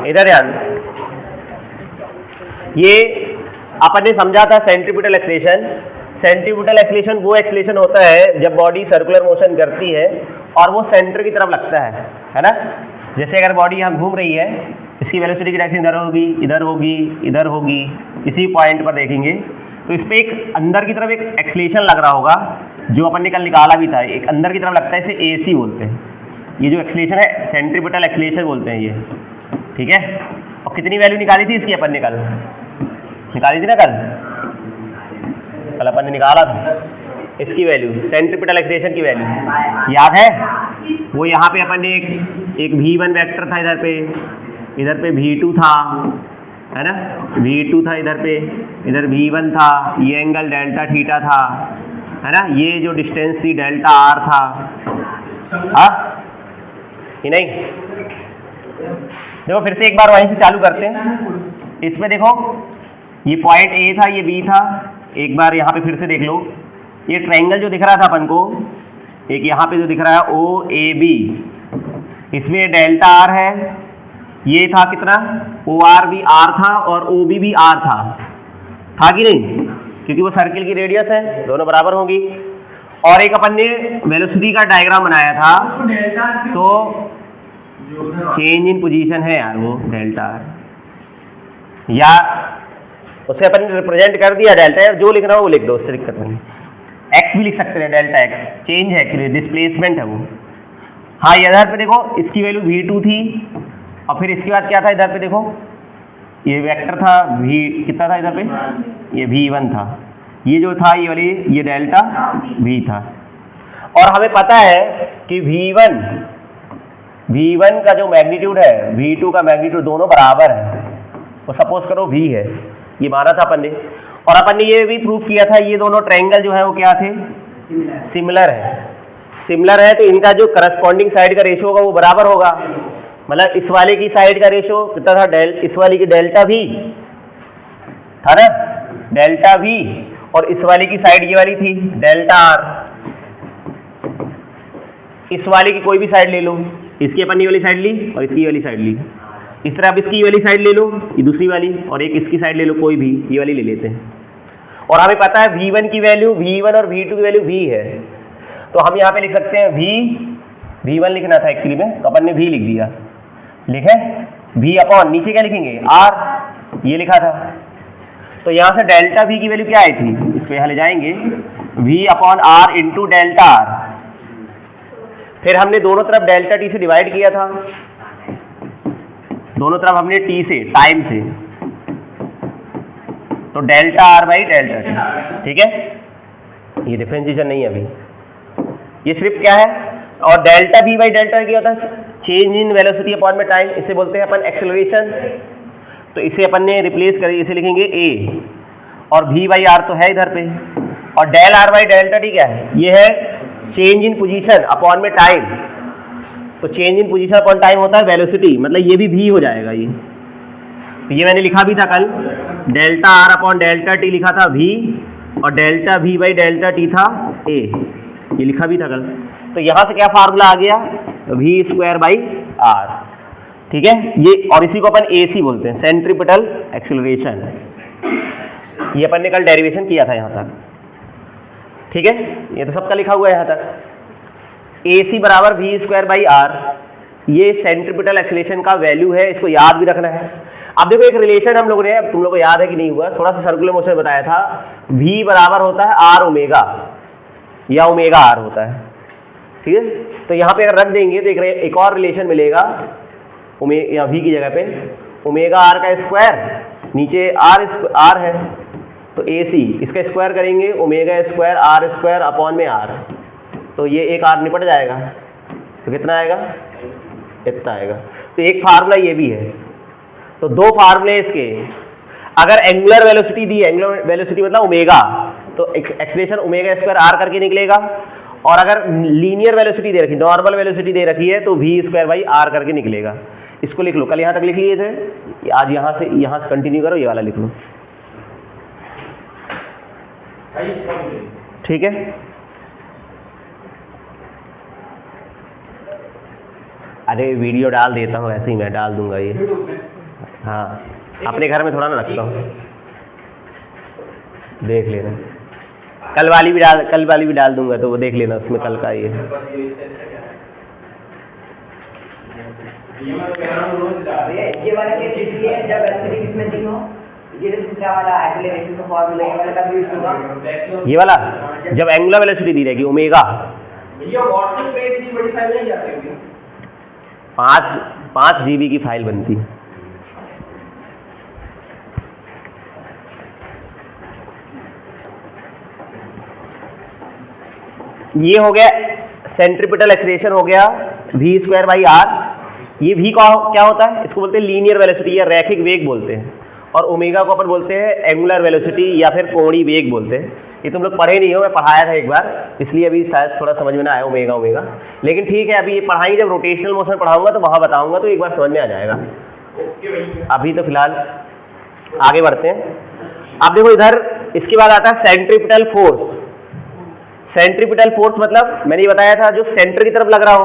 इधर ध्यान, ये अपन ने समझा था सेंट्रीपिटल एक्सीलरेशन। सेंट्रीपिटल एक्सीलरेशन वो एक्सीलरेशन होता है जब बॉडी सर्कुलर मोशन करती है और वो सेंटर की तरफ लगता है ना। जैसे अगर बॉडी यहाँ घूम रही है, इसकी वेलोसिटी की डायरेक्शन इधर होगी, इधर होगी, इधर होगी, इसी पॉइंट पर देखेंगे तो इस पर एक अंदर की तरफ एक एक्सीलरेशन लग रहा होगा, जो अपन ने कल निकाला भी था। एक अंदर की तरफ लगता है, इसे AC बोलते हैं। ये जो एक्सीलरेशन है सेंट्रीपिटल एक्सीलरेशन बोलते हैं ये, ठीक है। और कितनी वैल्यू निकाली थी इसकी अपन ने कल? निकाली थी ना कल अपन ने निकाला था इसकी वैल्यू, सेंट्रीपिटल एक्सीलरेशन की वैल्यू याद है? वो यहाँ पे अपन ने एक V1 वेक्टर था, इधर पे V2 था, है ना, V2 था इधर V1 था, ये एंगल डेल्टा थीटा था, है ना, ये जो डिस्टेंस थी डेल्टा R था, हाँ कि नहीं? देखो फिर से एक बार वहीं से चालू करते हैं। इसमें देखो ये पॉइंट A था, ये B था। एक बार यहाँ पे फिर से देख लो, ये ट्रायंगल जो दिख रहा था अपन को, एक यहाँ पे जो दिख रहा है OAB, इसमें डेल्टा R है, ये था कितना, OR भी R था और OB भी R था कि नहीं? क्योंकि वो सर्किल की रेडियस है, दोनों बराबर होंगी। और एक अपन ने वेलोसिटी का डायग्राम बनाया था, तो चेंज इन पोजीशन है यार वो डेल्टा R, या उसे अपन ने रिप्रेजेंट कर दिया डेल्टा R, जो लिखना हो वो लिख दो, उससे दिक्कत नहीं। एक्स भी लिख सकते हैं, डेल्टा X चेंज है, डिस्प्लेसमेंट है वो। हाँ इधर पे देखो इसकी वैल्यू V2 थी और फिर इसके बाद क्या था, इधर पे देखो ये वेक्टर था V, कितना था इधर पे, ये V1 था, ये जो था ये वाली ये डेल्टा V था। और हमें पता है कि V1 का जो मैग्नीट्यूड है V2 का मैग्नीट्यूड दोनों बराबर है, वो सपोज करो V है, ये माना था अपन ने। और अपन ने ये भी प्रूव किया था ये दोनों ट्रायंगल जो है वो क्या थे, सिमिलर है, तो इनका जो करस्पॉन्डिंग साइड का रेशियो होगा वो बराबर होगा। मतलब इस वाले की साइड का रेशियो कितना था, इस वाली की डेल्टा V था ना, डेल्टा V, और इस वाली की साइड ये वाली थी डेल्टा R। इस वाले की कोई भी साइड ले लो, इसकी अपन ये वाली साइड ली और इसकी वाली साइड ली, इस तरह अब इसकी वाली साइड ले लो, ये दूसरी वाली, और एक इसकी साइड ले लो, कोई भी ये वाली ले लेते हैं। और हमें पता है V1 की वैल्यू V1 और V2 की वैल्यू V है, तो हम यहाँ पे लिख सकते हैं V1 लिखना था एक्चुअली में, तो अपन ने V लिख दिया, लिखे V अपॉन नीचे क्या लिखेंगे R, ये लिखा था। तो यहाँ से डेल्टा V की वैल्यू क्या आई थी, इस पे यहाँ ले जाएंगे V upon R into delta R। फिर हमने दोनों तरफ डेल्टा T से डिवाइड किया था, दोनों तरफ हमने T से, टाइम से, तो delta R by delta T, ठीक है। ये डिफरेंशिएशन नहीं है अभी, ये सिर्फ क्या है। और डेल्टा V बाई डेल्टा क्या होता है, चेंज इन वेलोसिटी अपॉन में टाइम, इसे बोलते हैं अपन एक्सेलरेशन। तो इसे अपन ने रिप्लेस करी, इसे लिखेंगे A, और V बाई R तो है इधर पे, और del R by delta T क्या है, ये है चेंज इन पोजीशन अपॉन में टाइम। तो change in position upon time होता है वेलोसिटी, मतलब ये भी V हो जाएगा ये। तो ये मैंने लिखा भी था कल, delta R upon delta T लिखा था V, और delta V by delta T था A, ये लिखा भी था कल। तो यहाँ से क्या फार्मूला आ गया, V स्क्वायर बाई R, ठीक है ये। और इसी को अपन AC बोलते हैं, सेंट्रीपिटल एक्सीलरेशन। ये अपन ने कल डेरिवेशन किया था यहाँ तक, ठीक है, ये तो सबका लिखा हुआ है यहाँ तक। AC बराबर V स्क्वायर बाई R, ये सेंट्रीपिटल एक्सीलरेशन का वैल्यू है, इसको याद भी रखना है। अब देखो एक रिलेशन हम लोगों ने, अब तुम लोगों को याद है कि नहीं हुआ, थोड़ा सा सर्कुलर मोशन बताया था, V बराबर होता है R ओमेगा, या ओमेगा R होता है, ठीक है। तो यहाँ पे अगर रख देंगे तो एक और रिलेशन मिलेगा, या V की जगह पे ओमेगा R का स्क्वायर, नीचे R है, तो AC इसका स्क्वायर करेंगे, omega square R square upon में R, तो ये एक R निपट जाएगा, तो कितना आएगा, इतना आएगा। तो एक फार्मूला ये भी है। तो दो फार्मूले इसके, अगर एंगुलर वेलोसिटी दी, एंगुलर वेलोसिटी मतलब ओमेगा, तो एक्सप्रेशन ओमेगा स्क्वायर R करके निकलेगा, और अगर लीनियर वेलोसिटी दे रखी, नॉर्मल वेलोसिटी दे रखी है, तो V स्क्वायर बाई R करके निकलेगा। इसको लिख लो, कल यहाँ तक लिख लिए थे, आज यहाँ से कंटिन्यू करो, ये वाला लिख लो, ठीक है। अरे वीडियो डाल देता हूँ, ऐसे ही मैं डाल दूंगा ये। हाँ, अपने घर में थोड़ा ना रखता हूँ, देख लेना। कल वाली भी डाल दूंगा, तो वो देख लेना, उसमें कल का ये। ये वाला केस इसलिए है जब एलसीडी किसमें दी हो, ये जो दूसरा वाला एक्सेलरेशन का फार्मूला है वाला कब यूज होगा, ये वाला जब एंगुलर वेलोसिटी दी रहेगी ओमेगा। भैया व्हाट्सएप पे इतनी बड़ी फाइल नहीं जाती होगी, 5 GB की फाइल बनती है। ये हो गया सेंट्रीपिटल एक्सीलरेशन, हो गया v²/r। ये v का क्या होता है, इसको बोलते हैं लीनियर वेलोसिटी या रैखिक वेग बोलते हैं, और ओमेगा को अपन बोलते हैं एंगुलर वेलोसिटी या फिर कोणीय वेग बोलते हैं। ये तुम लोग पढ़े नहीं हो, मैं पढ़ाया था एक बार, इसलिए अभी शायद थोड़ा समझ में ना आया ओमेगा। लेकिन ठीक है, अभी ये पढ़ाई जब रोटेशनल मोशन पढ़ाऊंगा तो वहां बताऊंगा, तो एक बार समझ में आ जाएगा। अभी तो फिलहाल आगे बढ़ते हैं। अब देखो इधर इसके बाद आता है सेंट्रीपिटल फोर्स। सेंट्रीपिटल फोर्स मतलब मैंने ये बताया था, जो सेंटर की तरफ लग रहा हो,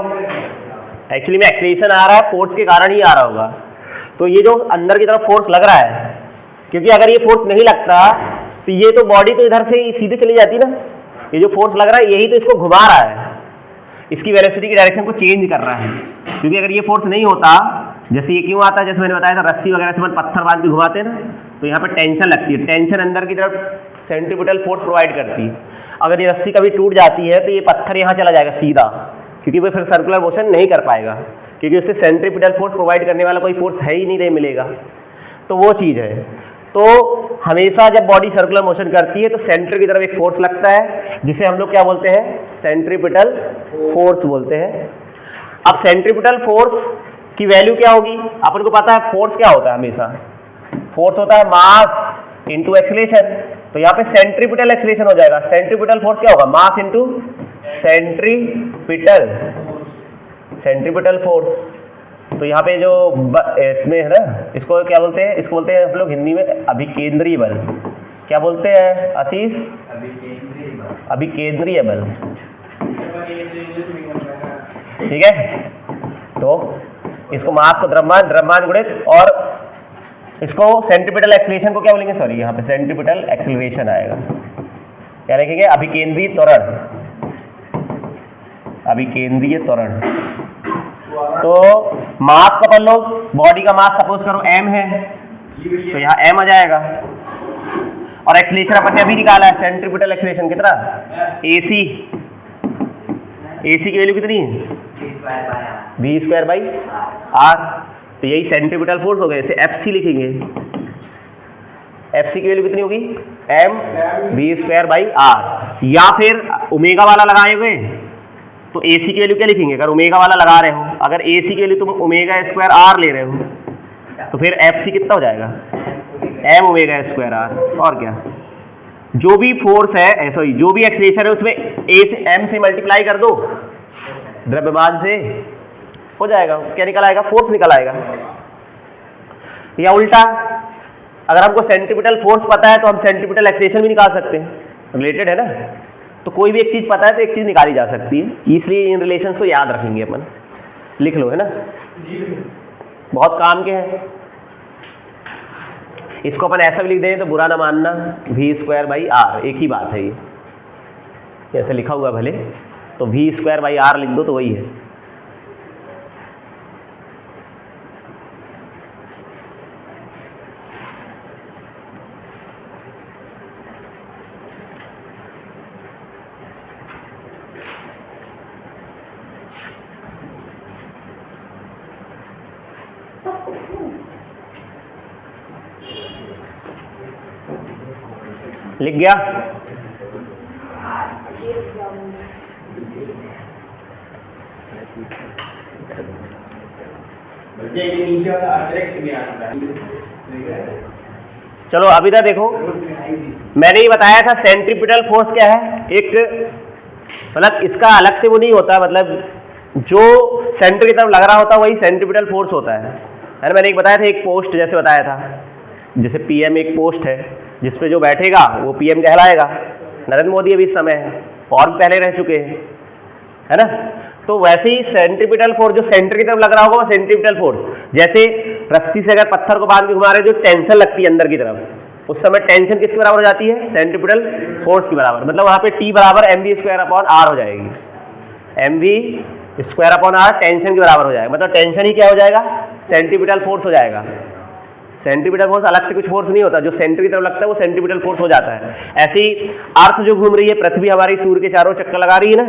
एक्चुअली में एक्सीलरेशन आ रहा है फोर्स के कारण ही आ रहा होगा, तो ये जो अंदर की तरफ फोर्स लग रहा है, क्योंकि अगर ये फोर्स नहीं लगता तो ये तो बॉडी तो इधर से सीधे चली जाती ना। ये जो फोर्स लग रहा है यही तो इसको घुमा रहा है, इसकी वेलोसिटी की डायरेक्शन को चेंज कर रहा है। क्योंकि अगर ये फोर्स नहीं होता, जैसे ये क्यों आता है, जैसे मैंने बताया था रस्सी वगैरह से पत्थर बांध के घुमाते हैं ना, तो यहाँ पर टेंशन लगती है, टेंशन अंदर की तरफ सेंट्रीपिटल फोर्स प्रोवाइड करती है। अगर ये रस्सी कभी टूट जाती है तो ये पत्थर यहाँ चला जाएगा सीधा, क्योंकि वो फिर सर्कुलर मोशन नहीं कर पाएगा, क्योंकि उससे सेंट्रीपिटल फोर्स प्रोवाइड करने वाला कोई फोर्स है ही नहीं मिलेगा। तो वो चीज़ है। तो हमेशा जब बॉडी सर्कुलर मोशन करती है तो सेंटर की तरफ एक फोर्स लगता है, जिसे हम लोग क्या बोलते हैं, सेंट्रीपिटल फोर्स बोलते हैं। अब सेंट्रीपिटल फोर्स की वैल्यू क्या होगी, अपन को पता है फोर्स क्या होता है, हमेशा फोर्स होता है मास इंटू एक्सीलरेशन। तो यहाँ पे सेंट्रीपिटल एक्सीलरेशन हो जाएगा। सेंट्रीपिटल फोर्स क्या होगा, मास इंटू सेंट्रीपिटल फोर्स। तो यहाँ पे जो इसमें है ना, इसको क्या बोलते हैं, इसको बोलते हैं हम लोग हिंदी में अभिकेंद्रीय बल। क्या बोलते हैं आशीष, अभिकेंद्रीय बल, ठीक है। तो इसको मास को द्रव्यमान, द्रव्यमान गुणित, और इसको सेंट्रीपिटल एक्सीलरेशन को क्या बोलेंगे, सॉरी यहाँ पे सेंट्रीपिटल एक्सीलरेशन आएगा, क्या लिखेंगे, अभिकेंद्रीय त्वरण, अभिकेंद्रीय त्वरण। तो मास को अपन लोग, बॉडी का मास सपोज करो m है, तो यहाँ m आ जाएगा, और एक्सीलरेशन अपन ने अभी निकाला है, सेंट्रीपिटल एक्सीलरेशन कितना, AC की वैल्यू कितनी है, v²/r। तो यही सेंट्रीपिटल फोर्स हो गया, इसे FC लिखेंगे। FC की वैल्यू कितनी होगी, m v²/r। या फिर ओमेगा वाला लगाए हुए तो AC की वैल्यू क्या लिखेंगे, अगर ओमेगा वाला लगा रहे हो, अगर AC की वैल्यू तुम ω²r ले रहे हो तो फिर FC कितना हो जाएगा, m ω²r। और क्या, जो भी फोर्स है, सॉरी जो भी एक्सीलरेशन है उसमें a से m से मल्टीप्लाई कर दो, द्रव्यमान से, हो जाएगा। क्या निकल आएगा, फोर्स निकल आएगा। या उल्टा, अगर हमको सेंट्रीपिटल फोर्स पता है तो हम सेंट्रीपिटल एक्सीलरेशन भी निकाल सकते हैं, रिलेटेड है ना। तो कोई भी एक चीज पता है तो एक चीज निकाली जा सकती है, इसलिए इन रिलेशंस को याद रखेंगे अपन, लिख लो, है ना, बहुत काम के हैं। इसको अपन ऐसा भी लिख दें तो बुरा ना मानना, v²/r, एक ही बात है ये, ऐसे लिखा हुआ भले, तो v²/r लिख दो तो वही है। लिख गया, चलो अभी तक देखो, मैंने ये बताया था सेंट्रीपिटल फोर्स क्या है, एक मतलब इसका अलग से वो नहीं होता, मतलब जो सेंटर की तरफ लग रहा होता है वही सेंट्रीपिटल फोर्स होता है ना। मैंने एक बताया था, एक पोस्ट जैसे बताया था, जैसे PM एक पोस्ट है, जिसपे जो बैठेगा वो PM कहलाएगा। नरेंद्र मोदी अभी इस समय है, और भी पहले रह चुके हैं, है ना। तो वैसे ही सेंट्रीपिटल फोर्स जो सेंटर की तरफ लग रहा होगा वो सेंट्रीपिटल फोर्स, जैसे रस्सी से अगर पत्थर को बांध के घुमा रहे जो टेंशन लगती है अंदर की तरफ, उस समय टेंशन किसके बराबर हो जाती है? सेंट्रीपिटल फोर्स के बराबर। मतलब वहां पे T बराबर mv²/r हो जाएगी। mv²/r टेंशन के बराबर हो जाएगा। मतलब टेंशन ही क्या हो जाएगा? सेंट्रीपिटल फोर्स हो जाएगा। सेंट्रीपिटल फोर्स अलग से कुछ फोर्स नहीं होता, जो सेंटर की तरफ लगता है वो सेंट्रीपिटल फोर्स हो जाता है। ऐसे ही अर्थ जो घूम रही है, पृथ्वी हमारी सूर्य के चारों चक्कर लगा रही है ना,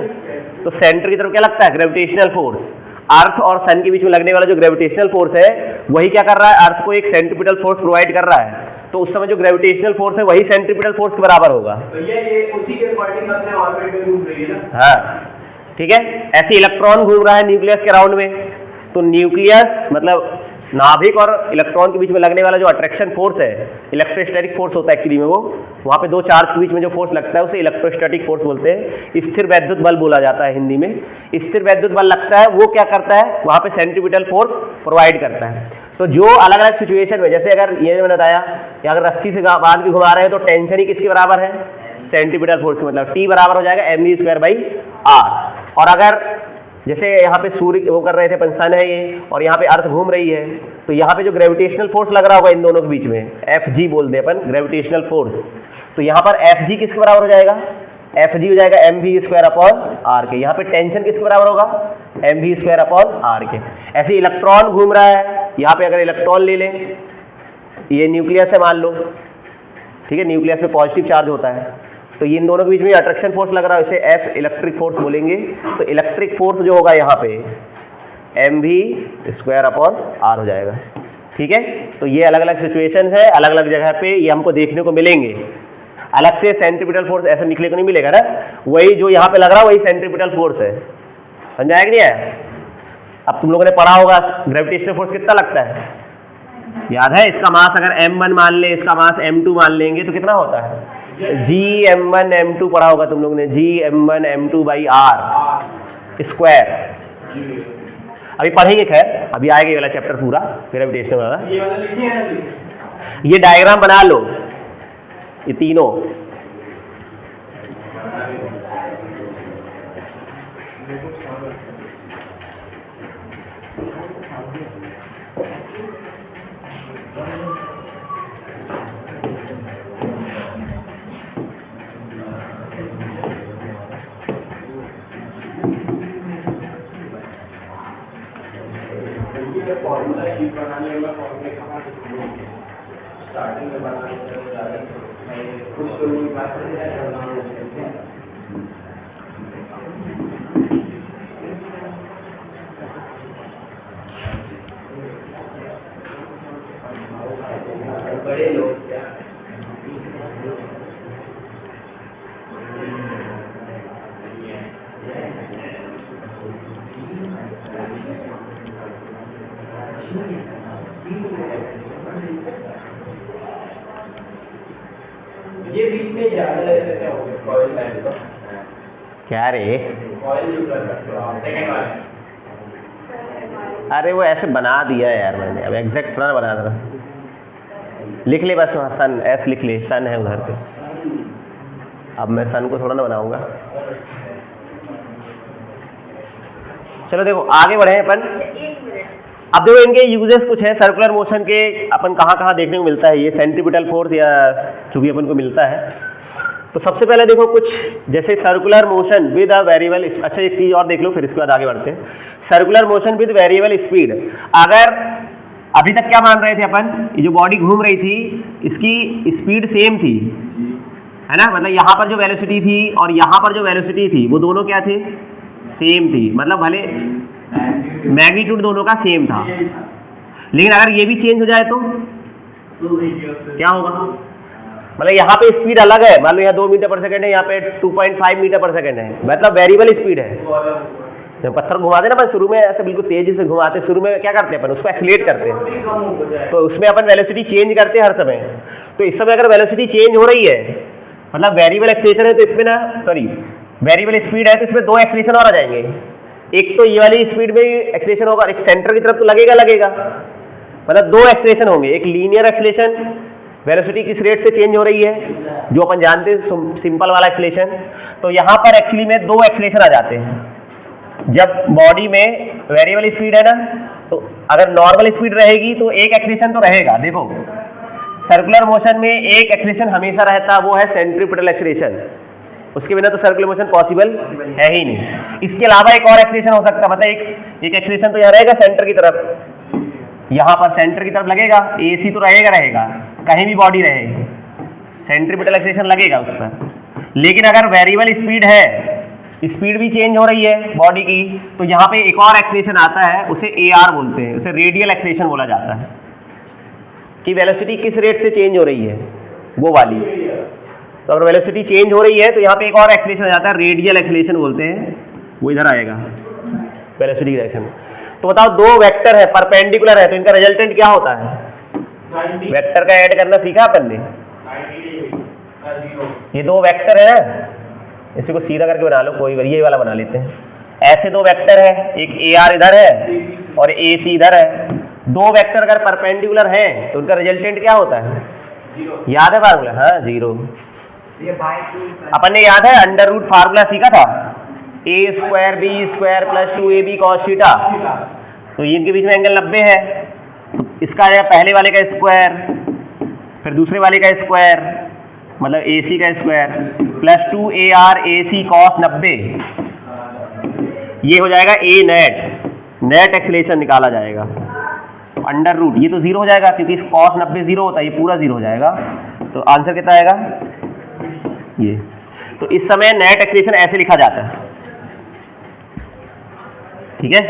तो सेंटर की तरफ क्या लगता है? Gravitational force. अर्थ और सन के बीच में लगने वाला जो ग्रेविटेशनल फोर्स है वही क्या कर रहा है? अर्थ को एक सेंट्रीपिटल फोर्स प्रोवाइड कर रहा है। तो उस समय जो ग्रेविटेशनल फोर्स है वही सेंट्रीपिटल फोर्स के बराबर होगा। तो ये उसी के अकॉर्डिंग अपने ऑर्बिट में घूम रही है ना। हाँ, ठीक है। ऐसे इलेक्ट्रॉन घूम रहा है न्यूक्लियस के राउंड में, तो न्यूक्लियस मतलब नाभिक और इलेक्ट्रॉन के बीच में लगने वाला जो अट्रैक्शन फोर्स है, इलेक्ट्रोस्टैटिक फोर्स होता है एक्चुअली में, वो वहाँ पे दो चार्ज के बीच में जो फोर्स लगता है उसे इलेक्ट्रोस्टैटिक फोर्स बोलते हैं। स्थिर वैद्युत बल बोला जाता है हिंदी में। स्थिर वैद्युत बल लगता है, वो क्या करता है? वहाँ पे सेंट्रीपिटल फोर्स प्रोवाइड करता है। तो जो अलग अलग सिचुएशन में, जैसे अगर ये मैंने बताया कि अगर रस्सी से बांध के घुमा रहे हैं तो टेंशन ही किसके बराबर है? Centripetal force. मतलब T बराबर हो जाएगा mv²/r। और अगर जैसे यहाँ पे सूर्य वो कर रहे थे, सन है ये, और यहाँ पे अर्थ घूम रही है, तो यहाँ पे जो ग्रेविटेशनल फोर्स लग रहा होगा इन दोनों के बीच में, Fg बोल दे अपन, ग्रेविटेशनल फोर्स, तो यहाँ पर Fg किसके बराबर हो जाएगा? Fg हो जाएगा mv²/r के। यहाँ पे टेंशन किसके बराबर होगा? mv²/r के। ऐसे इलेक्ट्रॉन घूम रहा है, यहाँ पे अगर इलेक्ट्रॉन ले लें, ये न्यूक्लियस है मान लो, ठीक है, न्यूक्लियस में पॉजिटिव चार्ज होता है, तो ये इन दोनों के बीच में अट्रैक्शन फोर्स लग रहा है, इसे F इलेक्ट्रिक फोर्स बोलेंगे। तो इलेक्ट्रिक फोर्स जो होगा यहाँ पे mv²/r हो जाएगा। ठीक है, तो ये अलग अलग सिचुएशन है, अलग अलग जगह पे ये हमको देखने को मिलेंगे। अलग से सेंट्रीपिटल फोर्स ऐसे निकले को नहीं मिलेगा ना, वही जो यहाँ पे लग रहा है वही सेंट्रीपिटल फोर्स है। समझ आया कि नहीं आया? अब तुम लोगों ने पढ़ा होगा ग्रेविटेशनल फोर्स कितना लगता है, याद है? इसका मास अगर m1 मान ले, इसका मास m2 मान लेंगे तो कितना होता है? Gm1 m2 पढ़ा होगा तुम लोगों ने, Gm1 m2/r स्क्वायर। अभी पढ़ेंगे, खैर अभी आएगा ये वाला चैप्टर पूरा ग्रेविटेशन वाला। ये वाला लिखे हैं ना, ये डायग्राम बना लो, ये तीनों। फॉर्मूला शीट बनाने वाला फॉर्मूले कहाँ से स्टार्टिंग में बनाने कुछ तो नहीं बात बड़े लोग क्या ये बीच में ज्यादा क्या हो गया कॉइल लाइन का क्या रे? कॉइल यूज कर सकते हो आप सेकंड वाला। अरे वो ऐसे बना दिया यार मैंने, अब एग्जैक्ट थोड़ा बना रहा। लिख ले बस वहाँ सन, एस लिख ले, सन है उधर पे। अब मैं सन को थोड़ा ना बनाऊंगा। चलो देखो आगे बढ़े अपन। अब देखो इनके यूजेस कुछ है सर्कुलर मोशन के, अपन कहाँ कहाँ देखने को मिलता है ये सेंट्रीपिटल फोर्स या जो भी अपन को मिलता है। तो सबसे पहले देखो कुछ जैसे circular motion with a variable, अच्छा एक चीज और देख लो फिर इसके बाद आगे बढ़ते हैं। Circular motion with variable speed, अगर अभी तक क्या मान रहे थे अपन, ये जो बॉडी घूम रही थी इसकी स्पीड सेम थी, है ना? मतलब यहाँ पर जो वेलोसिटी थी और यहाँ पर जो वेलोसिटी थी वो दोनों क्या थे? सेम थी। मतलब भले मैग्नीट्यूड दोनों का सेम था, लेकिन अगर ये भी चेंज हो जाए तो क्या होगा? मतलब यहाँ पे स्पीड अलग है, मान लो यहाँ 2 मीटर पर सेकंड है, यहाँ पे 2.5 मीटर पर सेकंड है, मतलब वेरिएबल स्पीड है। जब पत्थर घुमाते ना अपन शुरू में ऐसे बिल्कुल तेजी से घुमाते, शुरू में क्या करते हैं अपन उसको एक्सीलरेट करते हैं, तो उसमें अपन वेलोसिटी चेंज करते हैं हर समय। तो इस समय अगर वेलोसिटी चेंज हो रही है, मतलब वेरिएबल एक्सीलरेशन है, तो इसमें ना वेरिएबल स्पीड है तो इसमें 2 एक्सीलरेशन और आ जाएंगे। एक तो ये वाली स्पीड में एक्सीलरेशन होगा, एक सेंटर की तरफ तो लगेगा, मतलब 2 एक्सीलरेशन होंगे। एक लीनियर एक्सीलरेशन, वेलोसिटी किस रेट से चेंज हो रही है जो अपन जानते हैं सिंपल वाला एक्सीलरेशन, तो यहाँ पर एक्चुअली में 2 एक्सीलरेशन आ जाते हैं। जब बॉडी में वेरिएबल स्पीड है ना, तो अगर नॉर्मल स्पीड रहेगी तो एक एक्सीलरेशन तो रहेगा। देखो सर्कुलर मोशन में एक एक्सीलरेशन हमेशा रहता है, वो है सेंट्रीपिटल एक्सीलरेशन। उसके बिना तो सर्कुलर मोशन पॉसिबल है ही नहीं। इसके अलावा एक और एक्सीलरेशन हो सकता है, मतलब एक एक्सीलरेशन तो यहाँ रहेगा सेंटर की तरफ, यहाँ पर सेंटर की तरफ लगेगा, AC तो रहेगा कहीं भी बॉडी रहेगी, सेंट्रीपिटल एक्सीलरेशन लगेगा उस पर। लेकिन अगर वेरिएबल स्पीड है, स्पीड भी चेंज हो रही है बॉडी की, तो यहाँ पे एक और एक्सीलरेशन आता है, उसे AR बोलते हैं, उसे रेडियल एक्सीलरेशन बोला जाता है कि वेलोसिटी किस रेट से चेंज हो रही है वो वाली। तो अगर वेलोसिटी चेंज हो रही है तो यहाँ पे एक और एक्सीलरेशन आ जाता है, रेडियल एक्सीलरेशन बोलते हैं, वो इधर आएगा वेलोसिटी डायरेक्शन में। तो बताओ दो वेक्टर है परपेंडिकुलर है, तो इनका रिजल्टेंट क्या होता है? वेक्टर का ऐड करना सीखा अपन ने? ये दो वेक्टर है, इसी को सीधा करके बना लो, कोई ये वाला बना लेते हैं। ऐसे दो वेक्टर है, एक AR इधर है और AC इधर है। दो वेक्टर अगर परपेंडिकुलर हैं तो उनका रिजल्टेंट क्या होता है? याद है फार्मूला? हाँ, 0। अपन ने याद है अंडर रूट फार्मूला सीखा था, A² B² + 2AB cos theta. तो इनके बीच में एंगल 90 है, इसका है पहले वाले का स्क्वायर, फिर दूसरे वाले का स्क्वायर, मतलब AC का square plus 2AR AC cos 90, ये हो जाएगा A नेट एक्सीलरेशन निकाला जाएगा। अंडर रूट ये तो 0 हो जाएगा क्योंकि इस cos 90 0 होता है, ये पूरा 0 हो जाएगा। तो आंसर कितना आएगा? ये। तो इस समय नेट एक्सीलरेशन ऐसे लिखा जाता है, ठीक है।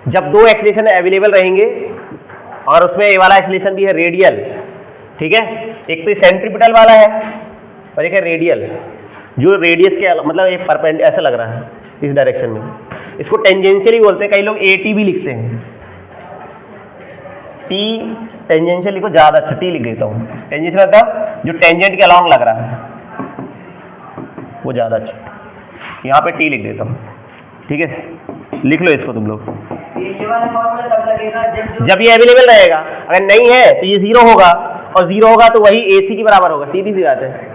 जब दो एक्सीलरेशन अवेलेबल रहेंगे और उसमें ये वाला एक्सीलरेशन भी है रेडियल, ठीक है, एक तो सेंट्रीपिटल वाला है और एक है रेडियल, जो रेडियस के मतलब एक परपेंडिकुलर ऐसा लग रहा है इस डायरेक्शन में, इसको टेंजेंशियली बोलते हैं। कई लोग AT भी लिखते हैं, T टेंजेंशियल लिखो ज़्यादा अच्छा, T लिख देता हूँ। टेंजेंशियल मतलब जो टेंजेंट के अलॉन्ग लग रहा है वो ज़्यादा अच्छा, यहाँ पे T लिख देता हूँ, ठीक है। लिख लो इसको तुम लोग। ये वाला फॉर्मूला तब लगेगा जब ये अवेलेबल रहेगा, अगर नहीं है तो ये 0 होगा, और 0 होगा तो वही AC के बराबर होगा, सीधी सी बात है।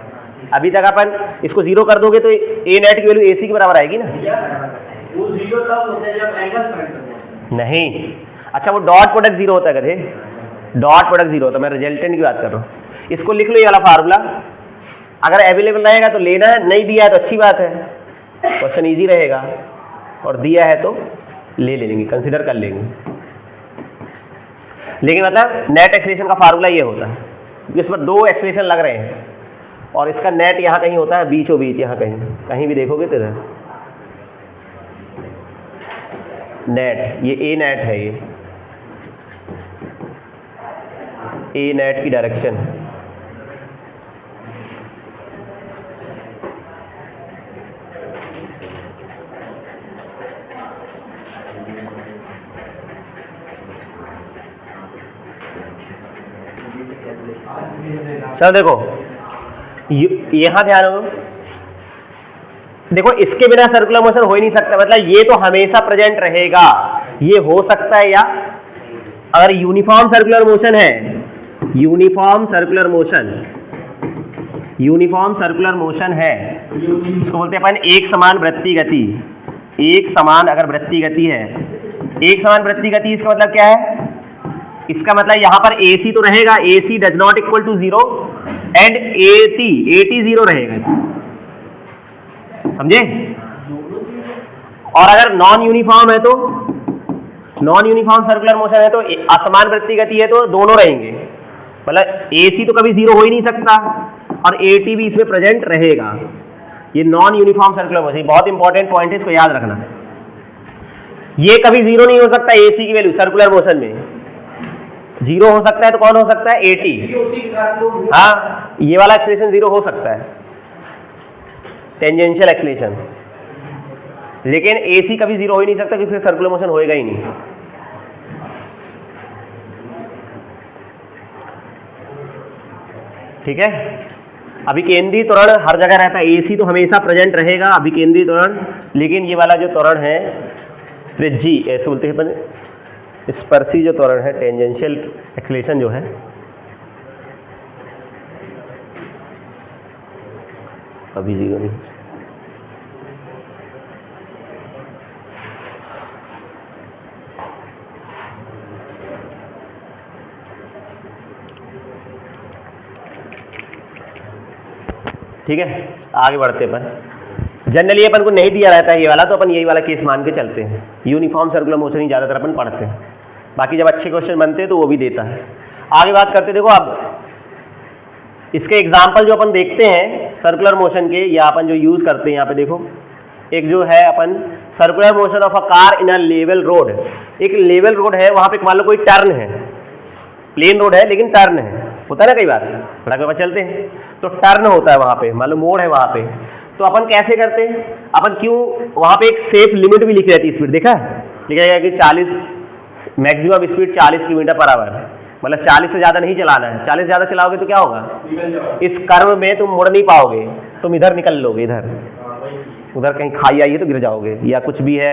अभी तक अपन इसको 0 कर दोगे तो A नेट की वैल्यू AC के बराबर आएगी ना? वो 0 तब होता है जब एंगल फाइंड करते हैं। नहीं, अच्छा वो डॉट प्रोडक्ट 0 होता है कदे, डॉट प्रोडक्ट 0 होता है, मैं रिजल्टेंट की बात कर रहा हूँ। इसको लिख लो ये वाला फार्मूला, अगर अवेलेबल रहेगा तो लेना है, नहीं दिया है तो अच्छी बात है, क्वेश्चन ईजी रहेगा, और दिया है तो ले लेंगे, कंसिडर कर लेंगे। लेकिन मतलब नेट एक्सीलरेशन का फार्मूला ये होता है, इस पर दो एक्सीलरेशन लग रहे हैं और इसका नेट यहाँ कहीं होता है बीचों बीच, यहाँ कहीं भी देखोगे तो इधर नेट, ये A नेट है, ये A नेट की डायरेक्शन है। चलो देखो यहाँ ध्यान हो, देखो इसके बिना सर्कुलर मोशन हो ही नहीं सकता, मतलब ये तो हमेशा प्रेजेंट रहेगा। ये हो सकता है या अगर यूनिफॉर्म सर्कुलर मोशन है, यूनिफॉर्म सर्कुलर मोशन है, इसको बोलते हैं अपन एक समान वृत्तीय गति। एक समान अगर वृत्तीय गति है, एक समान वृत्तीय गति, इसका मतलब क्या है? इसका मतलब यहां पर AC तो रहेगा, AC does not equal to 0 and AT 0 रहेगा, समझे? और अगर नॉन यूनिफॉर्म है तो, नॉन यूनिफॉर्म सर्कुलर मोशन है तो असमान वृत्तीय गति है तो दोनों रहेंगे, मतलब AC तो कभी 0 हो ही नहीं सकता और AT भी इसमें प्रेजेंट रहेगा। ये नॉन यूनिफॉर्म सर्कुलर मोशन बहुत इंपॉर्टेंट पॉइंट है, इसको याद रखना। ये कभी 0 नहीं हो सकता, AC की वैल्यू सर्कुलर मोशन में 0 हो सकता है तो कौन हो सकता है? AT। हाँ, ये वाला एक्सीलरेशन 0 हो सकता है, टेंजेंशियल एक्सीलरेशन, लेकिन AC कभी 0 हो ही नहीं सकता क्योंकि सर्कुलर मोशन होएगा ही नहीं। ठीक है, अभिकेंद्री त्वरण हर जगह रहता है, AC तो हमेशा प्रेजेंट रहेगा, अभिकेंद्री त्वरण, लेकिन ये वाला जो त्वरण है त्रिज्यी ऐसे बोलते हैं अपन, स्पर्शी जो त्वरण है, टेंजेंशियल एक्सीलरेशन जो है, अभी 0 नहीं। ठीक है, आगे बढ़ते अपन। जनरली अपन को नहीं दिया रहता है ये वाला, तो अपन यही वाला केस मान के चलते हैं। यूनिफॉर्म सर्कुलर मोशन ही ज़्यादातर अपन पढ़ते हैं, बाकी जब अच्छे क्वेश्चन बनते हैं तो वो भी देता है। आगे बात करते, देखो अब इसके एग्जाम्पल जो अपन देखते हैं सर्कुलर मोशन के, या अपन जो यूज़ करते हैं यहाँ पे देखो, एक जो है अपन circular motion of a car in a level road. एक लेवल रोड है, वहाँ पे मान लो कोई टर्न है, प्लेन रोड है लेकिन टर्न है, होता है ना कई बार, सड़क पर चलते हैं तो टर्न होता है वहाँ पे, मान लो मोड़ है वहाँ पे, तो अपन कैसे करते हैं, अपन क्यों वहाँ पे एक सेफ लिमिट भी लिखी रहती है, स्पीड देखा है, लिखा जाएगा कि 40 मैक्सिमम स्पीड 40 km/h, मतलब 40 से ज़्यादा नहीं चलाना है। 40 से ज़्यादा चलाओगे तो क्या होगा, इस कर्व में तुम मुड़ नहीं पाओगे, तुम इधर निकल लोगे, इधर उधर कहीं खाई आई है तो गिर जाओगे, या कुछ भी है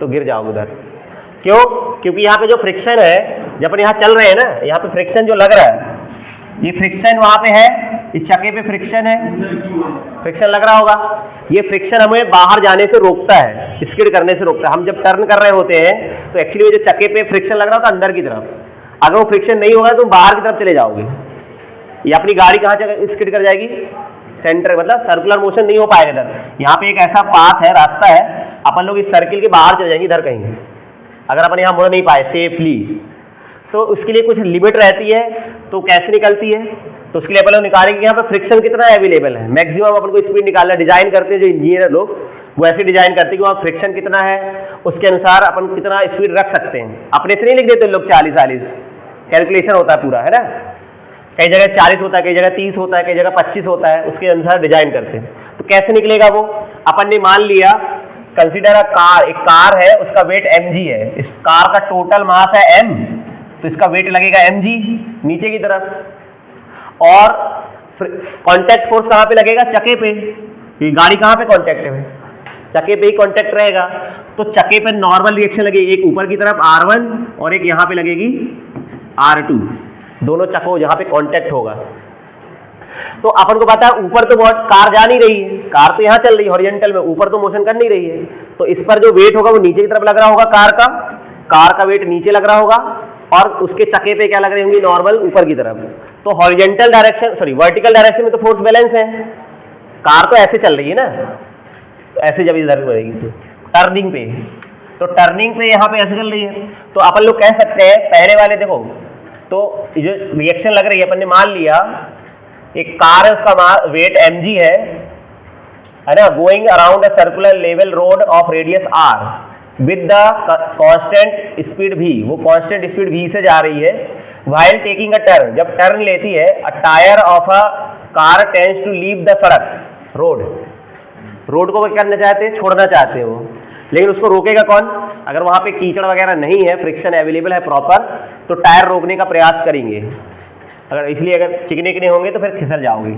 तो गिर जाओगे उधर। क्यों, क्योंकि यहाँ पे जो फ्रिक्शन है, जब अपन यहाँ चल रहे हैं ना, यहाँ पे फ्रिक्शन जो लग रहा है, ये फ्रिक्शन वहाँ पे है, इस चक्के पे फ्रिक्शन है, फ्रिक्शन लग रहा होगा, ये फ्रिक्शन हमें बाहर जाने से रोकता है, स्किड करने से रोकता है। हम जब टर्न कर रहे होते हैं तो एक्चुअली जो चक्के पे फ्रिक्शन लग रहा होता है अंदर की तरफ, अगर वो फ्रिक्शन नहीं होगा तो बाहर की तरफ चले जाओगे, ये अपनी गाड़ी कहाँ स्किड कर जाएगी, सेंटर, मतलब सर्कुलर मोशन नहीं हो पाएगा इधर। यहाँ पे एक ऐसा पाथ है, रास्ता है, अपन लोग इस सर्किल के बाहर चले जाएंगे इधर कहीं, अगर अपन यहाँ मुड़ नहीं पाए सेफली, तो उसके लिए कुछ लिमिट रहती है। तो कैसे निकलती है, तो उसके लिए अपन लोग निकालेंगे कि यहाँ पे फ्रिक्शन कितना अवेलेबल है, मैक्सिमम अपन को स्पीड निकालना, डिजाइन करते हैं जो इंजीनियर लोग, वो ऐसे डिजाइन करते हैं कि वहाँ फ्रिक्शन कितना है, उसके अनुसार अपन कितना स्पीड रख सकते हैं। अपने से नहीं लिख देते लोग 40, कैलकुलेशन होता है पूरा, है ना, कई जगह 40 होता है, कई जगह 30 होता है, कई जगह 25 होता है, उसके अनुसार डिजाइन करते हैं। तो कैसे निकलेगा वो, अपन ने मान लिया, कंसीडर अ कार, एक कार है, उसका वेट mg है, इस कार का टोटल मास है m, तो इसका वेट लगेगा mg नीचे की तरफ, और कांटेक्ट फोर्स कहाँ पे लगेगा, चक्के पे, ये गाड़ी कहाँ पे कांटेक्ट है, चक्के पे ही कांटेक्ट रहेगा, तो चक्के पे नॉर्मल रिएक्शन लगेगी, एक ऊपर की तरफ R1 और एक यहाँ पे लगेगी R2, दोनों चक्कों जहाँ पे कांटेक्ट होगा। तो अपन को पता है ऊपर तो बहुत कार जा नहीं रही है, कार तो यहाँ चल रही है हॉरिजॉन्टल में, ऊपर तो मोशन कर नहीं रही है, तो इस पर जो वेट होगा वो नीचे की तरफ लग रहा होगा, कार का वेट नीचे लग रहा होगा, और उसके चक्के पे क्या लग रही होंगी, नॉर्मल ऊपर की तरफ। तो horizontal direction, sorry vertical direction में तो फोर्स बैलेंस है, कार तो ऐसे चल रही है ना, तो ऐसे जब इधर बढ़ेगी तो टर्निंग पे, तो टर्निंग पे यहाँ पे ऐसे चल रही है, तो अपन लोग कह सकते हैं पहले वाले, देखो तो जो रिएक्शन लग रही है, अपन ने मान लिया एक कार है, उसका वेट mg है ना, going around a circular level road of radius r with the constant speed v, वो कांस्टेंट स्पीड v से जा रही है, व्हाइल टेकिंग अ टर्न, जब टर्न लेती है, अ tyre of a car tends to leave the सड़क, रोड को क्या करना चाहते हैं, छोड़ना चाहते हैं वो, लेकिन उसको रोकेगा कौन, अगर वहाँ पे कीचड़ वगैरह नहीं है, फ्रिक्शन अवेलेबल है प्रॉपर, तो टायर रोकने का प्रयास करेंगे, अगर इसलिए अगर चिकने होंगे तो फिर फिसल जाओगे।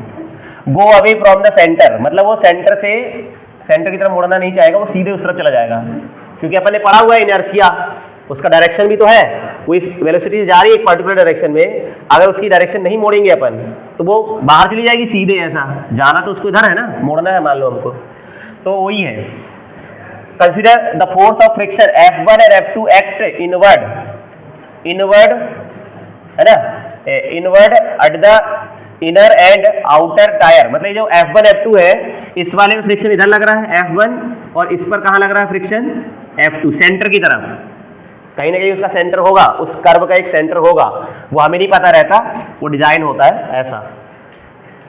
Go away from the centre, मतलब वो सेंटर की तरफ मुड़ना नहीं चाहेगा, वो सीधे उस तरफ चला जाएगा, क्योंकि अपन ने पढ़ा हुआ है इनर्शिया, उसका डायरेक्शन भी तो है, वो इस वेलोसिटी से जा रही है एक पर्टिकुलर डायरेक्शन में, अगर उसकी डायरेक्शन नहीं मोड़ेंगे अपन तो वो बाहर चली जाएगी सीधे, ऐसा जाना तो उसको इधर है ना, मोड़ना है मान लो हमको, तो वही है। Consider the force of friction F1 and F2 act inward है ना, inward at the inner and outer tyre, मतलब जो F1 F2 है, इस वाले में फ्रिक्शन इधर लग रहा है F1, और इस पर कहाँ लग रहा है फ्रिक्शन F2, सेंटर की तरफ, कहीं ना कहीं उसका सेंटर होगा, उस कर्व का एक सेंटर होगा, वो हमें नहीं पता रहता, वो डिजाइन होता है ऐसा,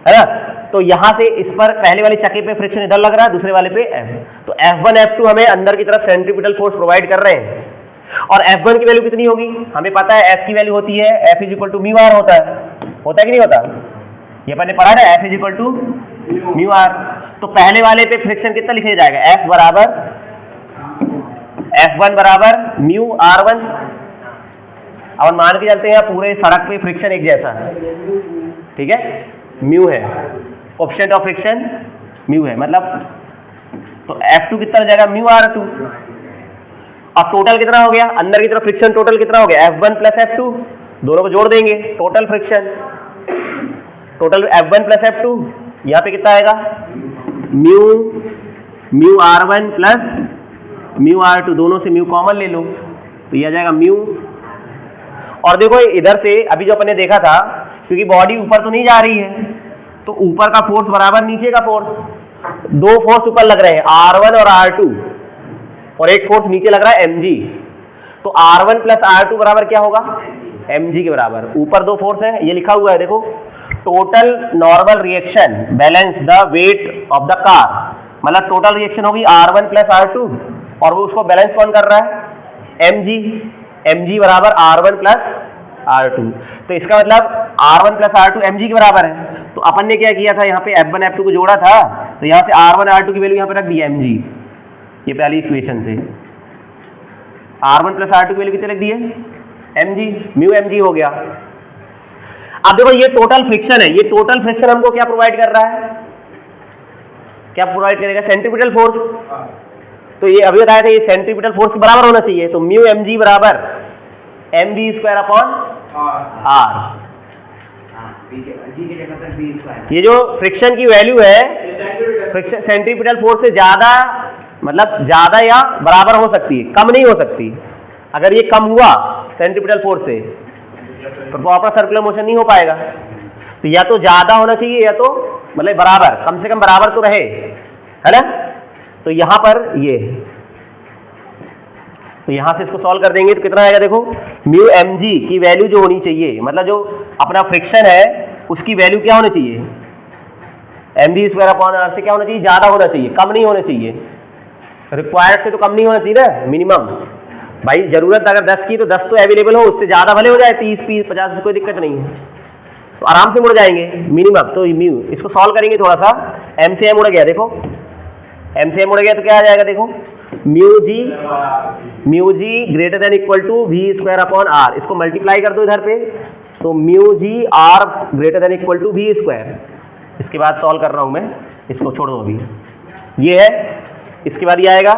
है ना। तो यहाँ से इस पर पहले वाले चक्के पे फ्रिक्शन इधर लग रहा है, दूसरे वाले पे F, तो F1 F2 हमें अंदर की तरफ सेंट्रीपिटल फोर्स प्रोवाइड कर रहे हैं, और F1 की वैल्यू कितनी होगी, हमें पता है F की वैल्यू होती है F = μr होता है कि नहीं होता, ये अपन ने पढ़ा ना, F = μr, तो पहले वाले पे फ्रिक्शन कितना लिखा जाएगा, F1 बराबर μr1, अब मान के चलते हैं पूरे सड़क पे फ्रिक्शन एक जैसा है, ठीक है, म्यू है, कोएफिशिएंट ऑफ फ्रिक्शन म्यू है, मतलब तो F2 कितना हो जाएगा, μr2, अब टोटल कितना हो गया, अंदर की तरफ फ्रिक्शन टोटल कितना हो गया, F1 + F2, दोनों को जोड़ देंगे, total friction, total F1 + F2, यहाँ पे कितना आएगा, μr1 + μr2, दोनों से म्यू कॉमन ले लो, तो यह आ जाएगा म्यू। और देखो इधर से अभी जो अपन ने देखा था, क्योंकि बॉडी ऊपर तो नहीं जा रही है, तो ऊपर का फोर्स बराबर नीचे का फोर्स, दो फोर्स ऊपर लग रहे हैं R1 और R2 और एक फोर्स नीचे लग रहा है mg, तो R1 प्लस R2 बराबर क्या होगा mg के बराबर। ऊपर दो फोर्स है, ये लिखा हुआ है देखो, total normal reaction balance the weight of the car, मतलब टोटल रिएक्शन होगी R1 प्लस R2 और वो उसको बैलेंस कौन कर रहा है mg बराबर R1 प्लस R2। तो इसका मतलब R1 प्लस R2 mg के बराबर है। तो अपन ने क्या किया था, यहाँ पे F1 F2 को जोड़ा था, तो यहाँ से R1 R2 की वैल्यू यहाँ पे रख दी mg, ये पहली इक्वेशन से R1 प्लस R2 की वैल्यू कितने रख दी है mg, म्यू mg हो गया। अब देखो ये टोटल फ्रिक्शन है, ये टोटल फ्रिक्शन हमको क्या प्रोवाइड कर रहा है, क्या प्रोवाइड करेगा, सेंट्रीपिटल फोर्स। तो ये अभी बताया था ये सेंट्रीपिटल फोर्स के बराबर होना चाहिए, तो म्यू mg बराबर mv स्क्वायर अपॉन r। ये जो फ्रिक्शन की वैल्यू है फ्रिक्शन सेंट्रीपिटल फोर्स से ज्यादा, मतलब ज्यादा या बराबर हो सकती है, कम नहीं हो सकती। अगर ये कम हुआ सेंट्रीपिटल फोर्स से तो प्रॉपर सर्कुलर मोशन नहीं हो पाएगा। तो या तो ज्यादा होना चाहिए या तो मतलब बराबर, कम से कम बराबर तो रहे, है ना। तो यहां पर ये, तो यहां से इसको सॉल्व कर देंगे तो कितना आएगा देखो, म्यू mg की वैल्यू जो होनी चाहिए, मतलब जो अपना फ्रिक्शन है उसकी वैल्यू क्या होनी चाहिए, mg स्क्वायर अपॉन r से क्या होना चाहिए, ज्यादा होना चाहिए, कम नहीं होना चाहिए। रिक्वायर्ड से तो कम नहीं होना चाहिए ना, मिनिमम। भाई जरूरत अगर 10 की तो 10 तो अवेलेबल हो, उससे ज्यादा भले हो जाए 30 30 50 से कोई दिक्कत नहीं है, तो आराम से मुड़ जाएंगे मिनिमम। तो म्यू, इसको सॉल्व करेंगे थोड़ा सा, m से m उड़ गया, देखो m से m उड़ गया तो क्या आ जाएगा देखो, mu g greater than equal to v square upon r. इसको मल्टीप्लाई कर दो इधर पे, तो mu g r greater than equal to v square. इसके बाद सॉल्व कर रहा हूं मैं, इसको छोड़ दो अभी, ये है। इसके बाद ये आएगा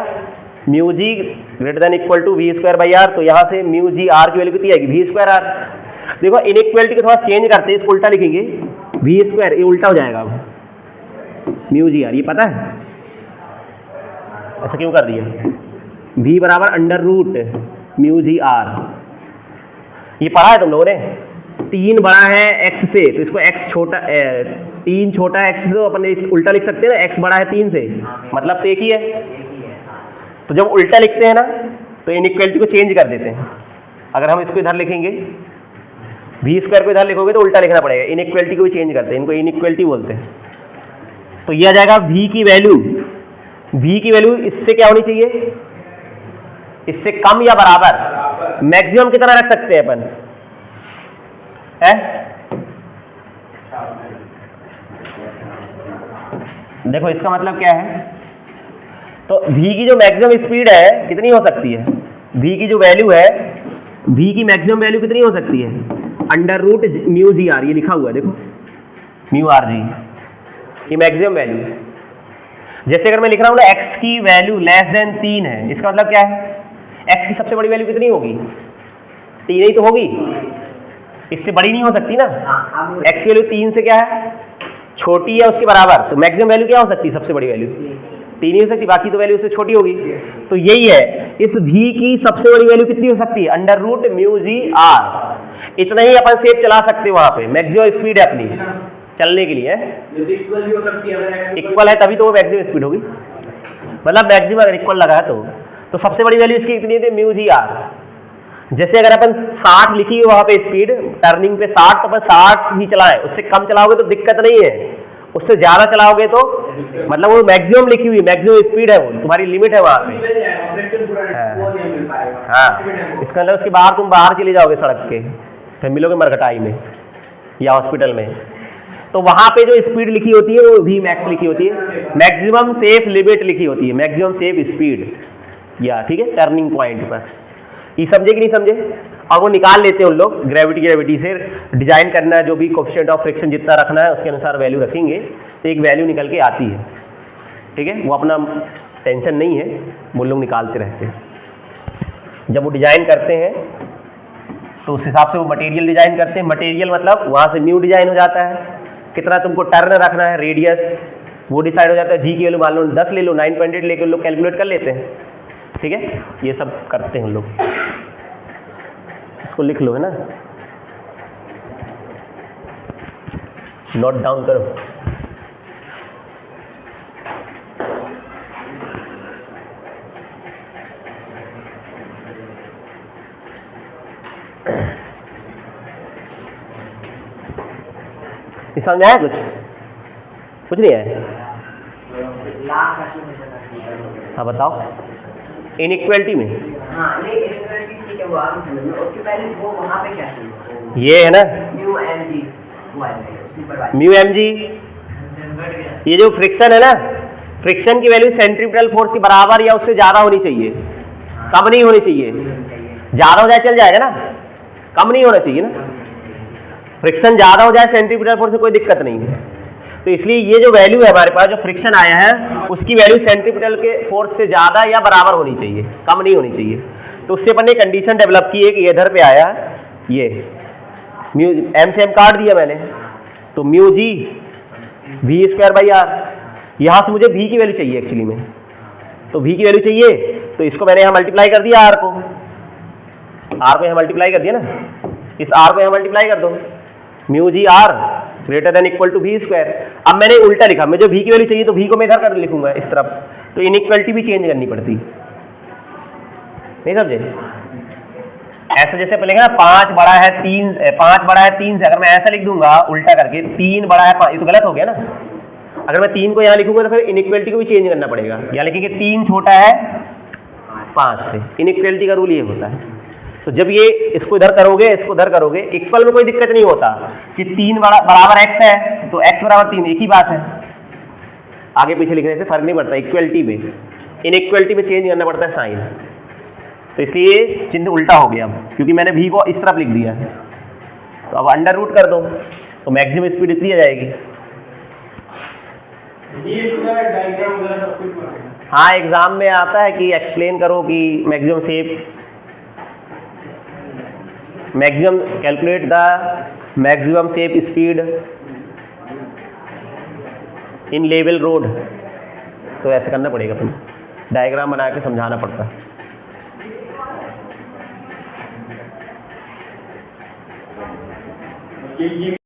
mu g greater than equal to v square by r, तो यहाँ से म्यू जी आर की वैल्यू कितनी आएगी, वी स्क्वायर आर। देखो इनइक्वालिटी को थोड़ा चेंज करते हैं, इसको उल्टा लिखेंगे, वी स्क्वायर ये उल्टा हो जाएगा म्यू जी आर, ये पता है ऐसा क्यों कर दिया, v बराबर under root mu g r, ये पढ़ा है तुम लोगों ने। 3 बड़ा है x से, तो इसको x छोटा 3 छोटा है x से, तो अपन उल्टा लिख सकते हैं ना, x बड़ा है 3 से, मतलब तो एक ही है। तो जब उल्टा लिखते हैं ना तो इनइक्वालिटी को चेंज कर देते हैं। अगर हम इसको इधर लिखेंगे, वी स्क्वायर को इधर लिखोगे तो उल्टा लिखना पड़ेगा, इनइक्वालिटी को भी चेंज करते हैं, इनको इनइक्वालिटी बोलते हैं। तो ये आ जाएगा v की वैल्यू, v की वैल्यू इससे क्या होनी चाहिए, इससे कम या बराबर। मैक्सिमम कितना रख सकते हैं अपन, है देखो इसका मतलब क्या है, तो v की जो मैक्सिमम स्पीड है कितनी हो सकती है, v की जो वैल्यू है, v की मैक्सिमम वैल्यू कितनी हो सकती है, under root mu g r, ये लिखा हुआ है देखो, म्यू आर जी, ये मैक्सिमम वैल्यू है। जैसे अगर मैं लिख रहा हूँ ना x की वैल्यू लेस देन 3 है, इसका मतलब क्या है, x की सबसे बड़ी वैल्यू कितनी होगी, 3 ही तो होगी, इससे बड़ी नहीं हो सकती ना। x की वैल्यू 3 से क्या है, छोटी है उसके बराबर, तो मैक्सिमम वैल्यू क्या हो सकती है, सबसे बड़ी वैल्यू 3 ही हो सकती, बाकी तो वैल्यू उससे छोटी होगी। तो यही है, इस v की सबसे बड़ी वैल्यू कितनी हो सकती है, under root mu g r. इतना ही अपन सेफ चला सकते हैं वहां पे, मैक्सिमम स्पीड है अपनी चलने के लिए, इक्वल है तभी तो वो मैक्सिमम स्पीड होगी, मतलब मैक्सिमम अगर इक्वल लगा है तो सबसे बड़ी वैल्यू इसकी कितनी है, म्यू जी आर। जैसे अगर अपन 60 लिखी है वहां पे स्पीड टर्निंग पे 60, तो अपन 60 ही चलाएं, उससे कम चलाओगे तो दिक्कत नहीं है, उससे ज्यादा चलाओगे तो मतलब वो मैक्सिमम लिखी हुई, मैक्सिमम स्पीड है, वो तुम्हारी लिमिट है वहां पे। हाँ, इसका मतलब उसके बाहर तुम बाहर चले जाओगे सड़क के, फिर मिलोगे मरघटाई में या हॉस्पिटल में, तो वहां पे जो स्पीड लिखी होती है वो वी मैक्स लिखी होती है, मैक्सिमम सेफ लिमिट लिखी होती है, मैक्सिमम सेफ स्पीड, या ठीक है टर्निंग पॉइंट पर। ये समझे कि नहीं समझे, और वो निकाल लेते हैं उन लोग ग्रेविटी से डिजाइन करना है, जो भी कोएफिशिएंट ऑफ फ्रिक्शन जितना रखना है उसके अनुसार वैल्यू रखेंगे तो एक वैल्यू निकल के आती है, ठीक है। वो अपना टेंशन नहीं है, वो लोग निकालते रहते हैं। जब वो डिजाइन करते हैं तो उस हिसाब से वो मटेरियल डिजाइन करते हैं, मटेरियल मतलब वहाँ से न्यू डिजाइन हो जाता है, कितना तुमको टर्न रखना है, रेडियस वो डिसाइड हो जाता है। जी की वैल्यू मान लो 10 ले लो, 9.8 लेके लोग कैलकुलेट कर लेते हैं, ठीक है। ये सब करते हैं लोग, इसको लिख लो, है ना, नोट डाउन करो। इस समझ में आया कुछ नहीं आया? लास्ट क्वेश्चन में बता। हाँ बताओ। इनइक्वालिटी में हाँ नहीं इनइक्वालिटी ठीक है वो आगे समझ में, उसके पहले वो वहाँ पे क्या चाहिए? ये है ना म्यू एम जी वो है उसके ऊपर वाली म्यू एम जी, ये जो फ्रिक्शन है ना, फ्रिक्शन की वैल्यू सेंट्रीपिटल फोर्स के बराबर या उससे ज़्यादा होनी चाहिए, कम नहीं होनी चाहिए। ज़्यादा हो जाए चल जाएगा ना, कम नहीं होना चाहिए ना। फ्रिक्शन ज़्यादा हो जाए सेंट्रीपिटल फोर्स से कोई दिक्कत नहीं है। तो इसलिए ये जो वैल्यू है हमारे पास, जो फ्रिक्शन आया है, उसकी वैल्यू सेंट्रीपिटल के फोर्स से ज़्यादा या बराबर होनी चाहिए, कम नहीं होनी चाहिए। तो उससे अपन ने कंडीशन डेवलप की है कि ये इधर पे आया, ये म्यू एम से एम काट दिया मैंने, तो mu g v square by r, यहाँ से मुझे वी की वैल्यू चाहिए एक्चुअली में, तो वी की वैल्यू चाहिए तो इसको मैंने यहाँ मल्टीप्लाई कर दिया, आर को यहाँ मल्टीप्लाई कर दिया ना, इस आर को यहाँ मल्टीप्लाई कर दो, mu g r greater than equal to v square. अब मैंने उल्टा लिखा, मुझे वी की वैल्यू चाहिए तो वी को मैं इधर कर लिखूंगा इस तरफ, तो इनइक्वालिटी भी चेंज करनी पड़ती, नहीं समझे? ऐसा जैसे पहले ना 5 बड़ा है 3 से, अगर मैं ऐसा लिख दूंगा उल्टा करके 3 बड़ा है 5, ये तो गलत हो गया ना। अगर मैं 3 को यहाँ लिखूंगा तो फिर इनइक्वालिटी को भी चेंज करना पड़ेगा, यहाँ लिखेंगे 3 छोटा है 5 से, इनइक्वालिटी का रूल ये होता है। तो जब ये इसको इधर करोगे, इसको इधर करोगे, इक्वल में कोई दिक्कत नहीं होता कि 3 बराबर x है तो x बराबर 3, एक ही बात है, आगे पीछे लिखने से फर्क नहीं पड़ता। इक्वलिटी में, इनइक्वलिटी में चेंज करना पड़ता है साइन, तो इसलिए चिन्ह उल्टा हो गया अब, क्योंकि मैंने v को इस तरफ लिख दिया है। तो अब अंडर रूट कर दो तो मैक्सिमम स्पीड इतनी आ जाएगी। ये पूरा डायग्राम वगैरह सब कुछ बना है। हाँ एग्जाम में आता है कि एक्सप्लेन करो कि maximum calculate the maximum safe speed in level road, तो ऐसे करना पड़ेगा, अपन डायग्राम बना के समझाना पड़ता है। ये